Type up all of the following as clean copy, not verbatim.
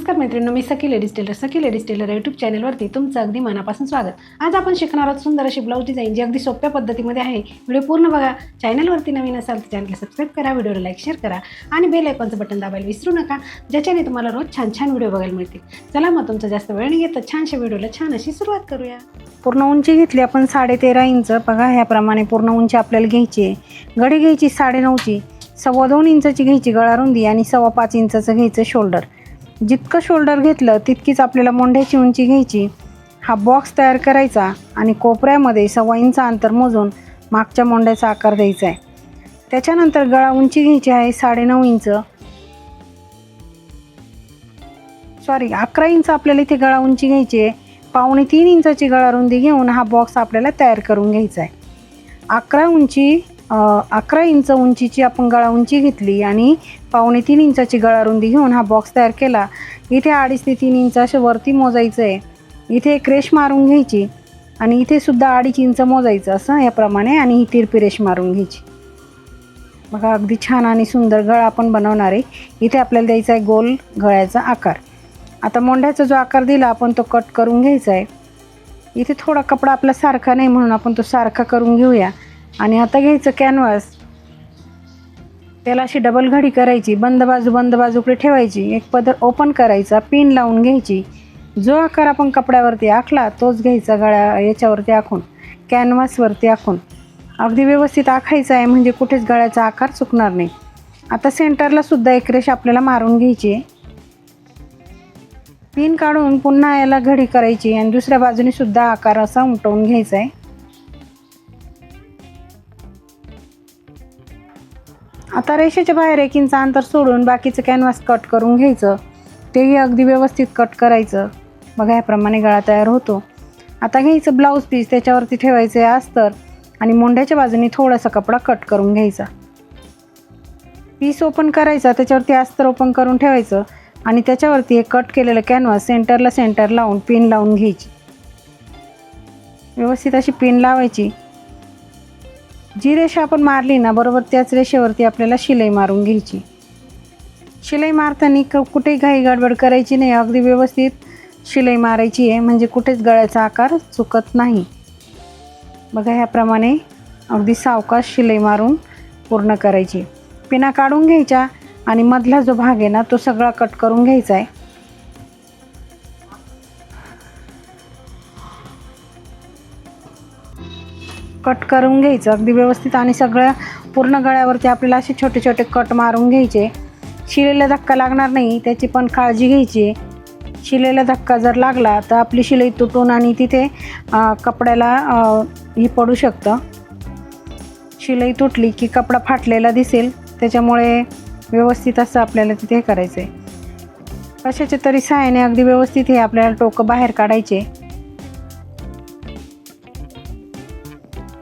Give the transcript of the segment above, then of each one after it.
नमस्कार मैत्रिणींनो, मी सखी ladies tailor YouTube चॅनलवरती तुमचं अगदी मनापासून स्वागत. आज आपण शिकणार आहोत सुंदर अशी ब्लाऊज डिझाईन, जी अगदी सोप्या पद्धतीमध्ये आहे. व्हिडिओ पूर्ण बघा. चॅनलवरती नवीन असाल तर चॅनलला सबस्क्राईब करा, व्हिडिओला लाईक शेअर करा आणि बेल आयकॉनचं बटन दाबायला विसरू नका, ज्याच्याने तुम्हाला रोज छान छान व्हिडिओ बघायला मिळतील. चला मग तुमचा जास्त वेळ नाही घेत, छानशा व्हिडिओला छान अशी सुरुवात करूया. पूर्ण उंची घेतली आपण 13.5 इंच. बघा ह्याप्रमाणे पूर्ण उंची आपल्याला घ्यायची आहे. गडी घ्यायची 9.5ची, 2.25 इंचाची घ्यायची गळा रुंदी आणि 5.25 इंचाचं घ्यायचं शोल्डर. जितकं शोल्डर घेतलं तितकीच आपल्याला मोंढ्याची उंची घ्यायची. हा बॉक्स तयार करायचा आणि कोपऱ्यामध्ये 1.25 इंच अंतर मोजून मागच्या मोंढ्याचा आकार द्यायचा आहे. त्याच्यानंतर गळा उंची घ्यायची आहे 9.5 इंच, 11 इंच आपल्याला इथे गळा उंची घ्यायची आहे. 2.25 इंचाची गळा रुंदी घेऊन हा बॉक्स आपल्याला तयार करून घ्यायचा आहे. 11 इंच उंचीची आपण गळा उंची घेतली आणि 2.25 इंचाची गळा रुंदी घेऊन हा बॉक्स तयार केला. इथे 2.5 ते 3 इंच असे वरती मोजायचं आहे. इथे एक रेष मारून घ्यायची आणि इथे सुद्धा 2.5 इंच मोजायचं असं याप्रमाणे आणि ही तिरपी रेष मारून घ्यायची. बघा अगदी छान आणि सुंदर गळा आपण बनवणार आहे. इथे आपल्याला द्यायचा आहे गोल गळ्याचा आकार. आता मोंढ्याचा जो आकार दिला आपण तो कट करून घ्यायचा आहे. इथे थोडा कपडा आपला सारखा नाही म्हणून आपण तो सारखा करून घेऊया. आणि आता घ्यायचं कॅनव्हास, त्याला अशी डबल घडी करायची, बंद बाजूकडे ठेवायची, एक पदर ओपन करायचा, पिन लावून घ्यायची. जो आकार आपण कपड्यावरती आखला तोच घ्यायचा गळ्या याच्यावरती आखून, कॅनव्हासवरती आखून अगदी व्यवस्थित आखायचा आहे, म्हणजे कुठेच गळ्याचा आकार चुकणार नाही. आता सेंटरला सुद्धा एक रेष आपल्याला मारून घ्यायची आहे. पिन काढून पुन्हा याला घडी करायची आणि दुसऱ्या बाजूने सुद्धा आकार असा उमटवून घ्यायचा आहे. आता रेषेच्या बाहेर 1 इंच अंतर सोडून बाकीचं कॅनव्हास कट करून घ्यायचं. तेही अगदी व्यवस्थित कट करायचं. बघा याप्रमाणे गळा तयार होतो. आता घ्यायचं ब्लाऊज पीस, त्याच्यावरती ठेवायचं आहे अस्तर आणि मोंढ्याच्या बाजूने थोडासा कपडा कट करून घ्यायचा. पीस ओपन करायचा, त्याच्यावरती अस्तर ओपन करून ठेवायचं आणि त्याच्यावरती हे कट केलेलं कॅनव्हास सेंटर लावून पिन लावून घ्यायची. व्यवस्थित अशी पिन लावायची. जी रेषा आपण मारली ना बरोबर त्याच रेषेवरती आपल्याला शिलाई मारून घ्यायची. शिलाई मारताना कुठेही घाई गडबड करायची नाही, अगदी व्यवस्थित शिलाई मारायची आहे, म्हणजे कुठेच गळ्याचा आकार चुकत नाही. बघा ह्याप्रमाणे अगदी सावकाश शिलाई मारून पूर्ण करायची. पिना काढून घ्यायच्या आणि मधला जो भाग आहे ना तो सगळा कट करून घ्यायचा आहे. कट करून घ्यायचं अगदी व्यवस्थित आणि सगळ्या पूर्ण गळ्यावरती आपल्याला असे छोटे छोटे कट मारून घ्यायचे. शिलाईला धक्का लागणार नाही त्याची पण काळजी घ्यायची. शिलाईला धक्का जर लागला तर आपली शिलाई तुटून आणि तिथे कपड्याला ही पडू शकतं. शिलाई तुटली की कपडा फाटलेला दिसेल, त्याच्यामुळे व्यवस्थित असं आपल्याला तिथे करायचं आहे. कशाच्या तरी सहाय्याने अगदी व्यवस्थित हे आपल्याला टोकं बाहेर काढायचे.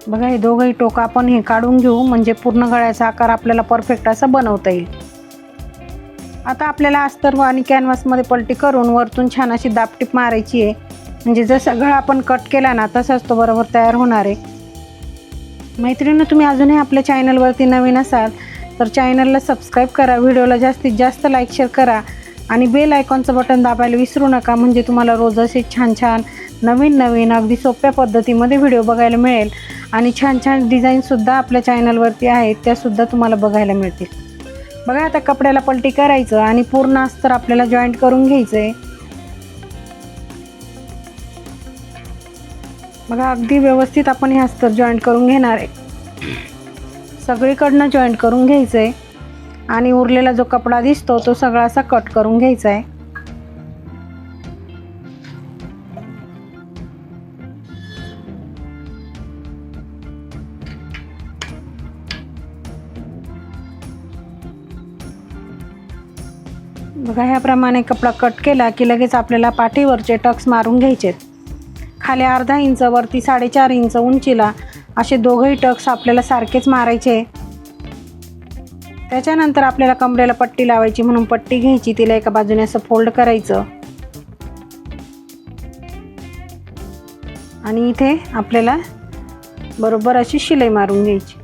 बघा हे दोघंही टोकं आपण हे काढून घेऊ, म्हणजे पूर्ण गळ्याचा आकार आपल्याला परफेक्ट असा बनवता येईल. आता आपल्याला अस्तर आणि कॅनव्हासमध्ये पलटी करून वरतून छान अशी दापटीप मारायची आहे, म्हणजे जसा गळा आपण कट केला ना तसाच तो बरोबर तयार होणार आहे. मैत्रिणींनो, तुम्ही अजूनही आपल्या चॅनलवरती नवीन असाल तर चॅनलला सबस्क्राईब करा, व्हिडिओला जास्तीत जास्त लाईक शेअर करा आणि बेल आयकॉनचं बटन दाबायला विसरू नका, म्हणजे तुम्हाला रोज असे छान छान नवीन अगदी सोप्या पद्धतीमध्ये व्हिडिओ बघायला मिळेल. आणि छान छान डिझाईनसुद्धा आपल्या चॅनलवरती आहेत, त्यासुद्धा तुम्हाला बघायला मिळतील. बघा आता कपड्याला पलटी करायचं आणि पूर्ण अस्तर आपल्याला जॉईंट करून घ्यायचं आहे. बघा अगदी व्यवस्थित आपण हे अस्तर जॉईंट करून घेणार आहे. सगळीकडनं जॉईंट करून घ्यायचं आहे आणि उरलेला जो कपडा दिसतो तो सगळा असा कट करून घ्यायचा आहे. बघा ह्याप्रमाणे कपडा कट केला की लगेच आपल्याला पाठीवरचे टक्स मारून घ्यायचेत. खाली 1/2 इंच वरती 4.5 इंच उंचीला असे दोघंही टक्स आपल्याला सारखेच मारायचे. त्याच्यानंतर आपल्याला कमरेला पट्टी लावायची, म्हणून पट्टी घ्यायची, तिला एका बाजूने असं फोल्ड करायचं आणि इथे आपल्याला बरोबर अशी शिलाई मारून घ्यायची.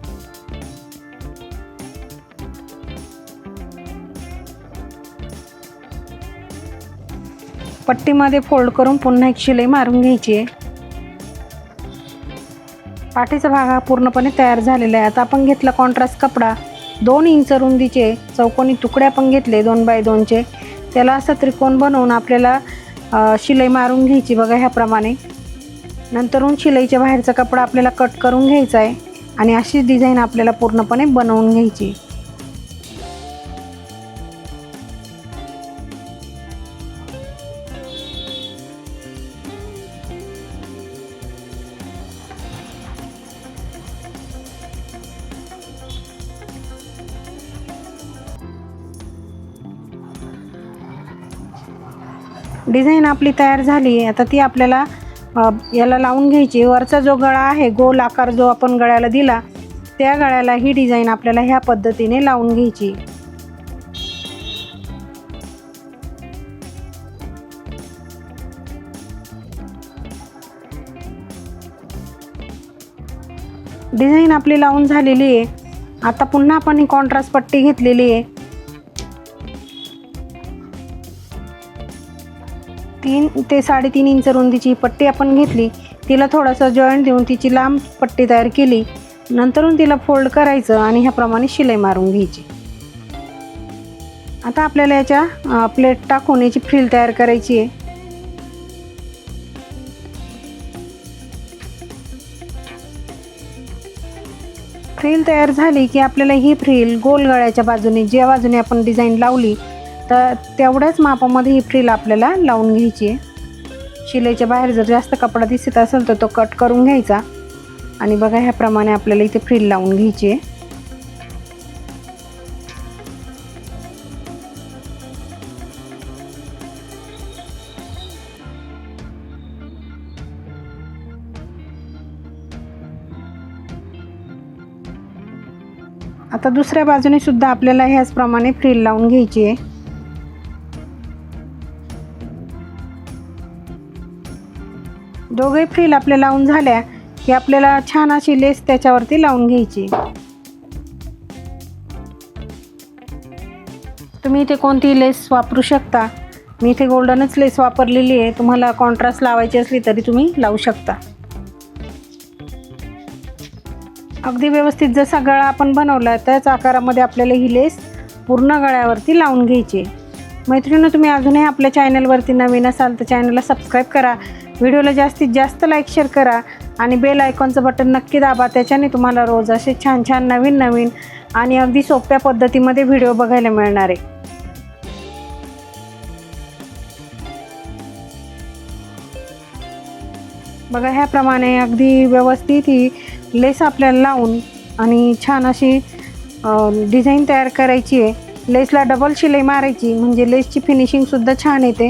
पट्टीमध्ये फोल्ड करून पुन्हा एक शिलाई मारून घ्यायची आहे. पाठीचा भाग हा पूर्णपणे तयार झालेला आहे. आता आपण घेतला कॉन्ट्रास्ट कपडा, 2 इंच रुंदीचे चौकोनी तुकडे आपण घेतले 2 बाय 2चे. त्याला असं त्रिकोण बनवून आपल्याला शिलाई मारून घ्यायची बघा ह्याप्रमाणे. नंतरून शिलाईच्या बाहेरचा कपडा आपल्याला कट करून घ्यायचा आहे आणि अशी डिझाईन आपल्याला पूर्णपणे बनवून घ्यायची. डिझाईन आपली तयार झाली आहे. आता ती आपल्याला याला लावून घ्यायची. वरचा जो गळा आहे, गोल आकार जो आपण गळ्याला दिला, त्या गळ्याला ही डिझाईन आपल्याला ह्या पद्धतीने लावून घ्यायची. डिझाईन आपली लावून झालेली आहे. आता पुन्हा आपण ही कॉन्ट्रास्ट पट्टी घेतलेली आहे. 3 ते 3.5 इंच रुंदीची पट्टी आपण घेतली. तिला थोडासा जॉईंट देऊन तिची लांब पट्टी तयार केली. नंतरून तिला फोल्ड करायचं आणि ह्याप्रमाणे शिलाई मारून घ्यायची. आता आपल्याला याच्या प्लेट टाकून याची फ्रिल तयार करायची आहे. फ्रिल तयार झाली की आपल्याला ही फ्रिल गोल गळ्याच्या बाजूने, ज्या बाजूने आपण डिझाईन लावली तर तेवढ्याच मापामध्ये ही फ्रिल आपल्याला लावून घ्यायची आहे. शिलाईच्या बाहेर जर जास्त कपडा दिसत असेल तर तो कट करून घ्यायचा आणि बघा ह्याप्रमाणे आपल्याला इथे फ्रिल लावून घ्यायची आहे. आता दुसऱ्या बाजूने सुद्धा आपल्याला ह्याचप्रमाणे फ्रिल लावून घ्यायची आहे. दोघे फ्रिल आपल्या लावून झाल्या की आपल्याला छान अशी लेस त्याच्यावरती लावून घ्यायची. तुम्ही इथे कोणतीही लेस वापरू शकता. मी इथे गोल्डनच लेस वापरलेली आहे. तुम्हाला कॉन्ट्रास्ट लावायची असली तरी तुम्ही लावू शकता. अगदी व्यवस्थित जसा गळा आपण बनवला त्याच आकारामध्ये आपल्याला ही लेस पूर्ण गळ्यावरती लावून घ्यायची. मैत्रिणींनो, तुम्ही अजूनही आपल्या चॅनलवरती नवीन असाल तर चॅनलला सबस्क्राईब करा. व्हिडिओला जास्तीत जास्त लाईक शेअर करा आणि बेल आयकॉनचं बटन नक्की दाबा. त्याच्याने तुम्हाला रोज असे छान छान नवीन नवीन आणि अगदी सोप्या पद्धतीमध्ये व्हिडिओ बघायला मिळणार आहे. बघा ह्याप्रमाणे अगदी व्यवस्थित ही लेस आपल्याला लावून आणि छान अशी डिझाईन तयार करायची आहे. लेसला डबल शिलाई मारायची म्हणजे लेसची फिनिशिंगसुद्धा छान येते.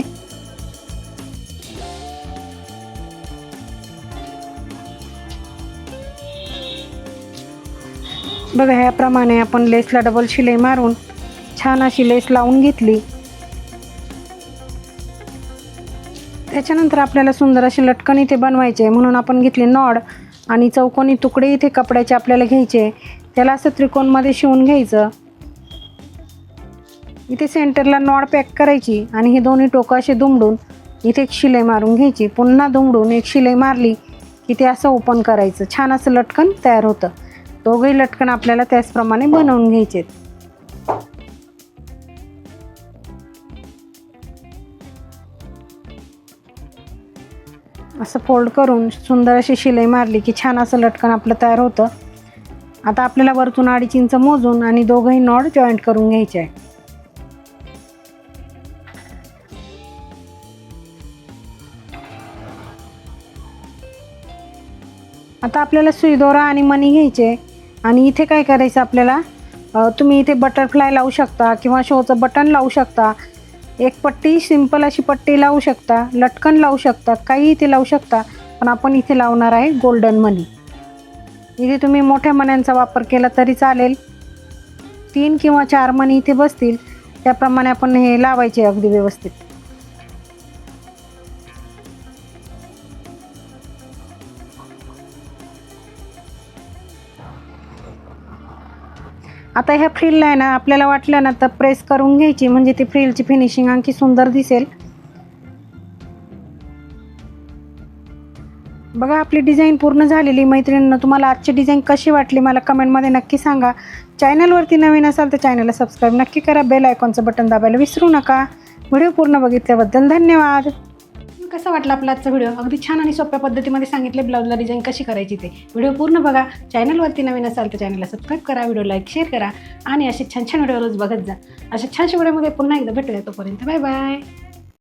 बघा ह्याप्रमाणे आपण लेसला डबल शिलाई मारून छान अशी लेस लावून घेतली. त्याच्यानंतर आपल्याला सुंदर अशी लटकन इथे बनवायचे म्हणून आपण घेतली नॉड आणि चौकोनी तुकडे इथे कपड्याचे आपल्याला घ्यायचे. त्याला असं त्रिकोणमध्ये शिवून घ्यायचं. इथे सेंटरला नॉड पॅक करायची आणि हे दोन्ही टोकं असे दुमडून इथे एक शिलाई मारून घ्यायची. पुन्हा दुमडून एक शिलाई मारली की ते असं ओपन करायचं. छान असं लटकन तयार होतं. दोघंही लटकन आपल्याला त्याचप्रमाणे बनवून घ्यायचे. असं फोल्ड करून सुंदर अशी शिलाई मारली की छान असं लटकन आपलं तयार होतं. आता आपल्याला वरतून 2.5 इंच मोजून आणि दोघंही नॉड जॉईंट करून घ्यायचे आहे. आता आपल्याला सुई दोरा आणि मणी घ्यायचे आणि इथे काय करायचं आपल्याला, तुम्ही इथे बटरफ्लाय लावू शकता किंवा शोचं बटन लावू शकता. एक पट्टी सिंपल अशी पट्टी लावू शकता, लटकन लावू शकता, काही इथे लावू शकता. पण आपण इथे लावणार आहे गोल्डन मणी. इथे तुम्ही मोठ्या मण्यांचा वापर केला तरी चालेल. 3 किंवा 4 मणी इथे बसतील त्याप्रमाणे आपण हे लावायचे अगदी व्यवस्थित. आता ह्या फ्रिलला आहे ना आपल्याला वाटलं ना तर प्रेस करून घ्यायची म्हणजे ती फ्रिलची फिनिशिंग आणखी सुंदर दिसेल. बघा आपली डिझाईन पूर्ण झालेली. मैत्रिणींनो, तुम्हाला आजची डिझाईन कशी वाटली मला कमेंटमध्ये नक्की सांगा. चॅनलवरती नवीन असाल तर चॅनलला सबस्क्राईब नक्की करा. बेल आयकॉनचं बटन दाबायला विसरू नका. व्हिडिओ पूर्ण बघितल्याबद्दल धन्यवाद. कसा वाटला आपला आजचा व्हिडिओ? अगदी छान आणि सोप्या पद्धतीमध्ये सांगितले ब्लाऊजला डिझाईन कशी करायची ते. व्हिडिओ पूर्ण बघा. चॅनलवरती नवीन असाल तर चॅनलला सबस्क्राईब करा, व्हिडिओ लाईक शेअर करा आणि असे छान छान व्हिडिओ रोज बघत जा. अशा छानशा व्हिडिओमध्ये पुन्हा एकदा भेटूया. तोपर्यंत बाय बाय.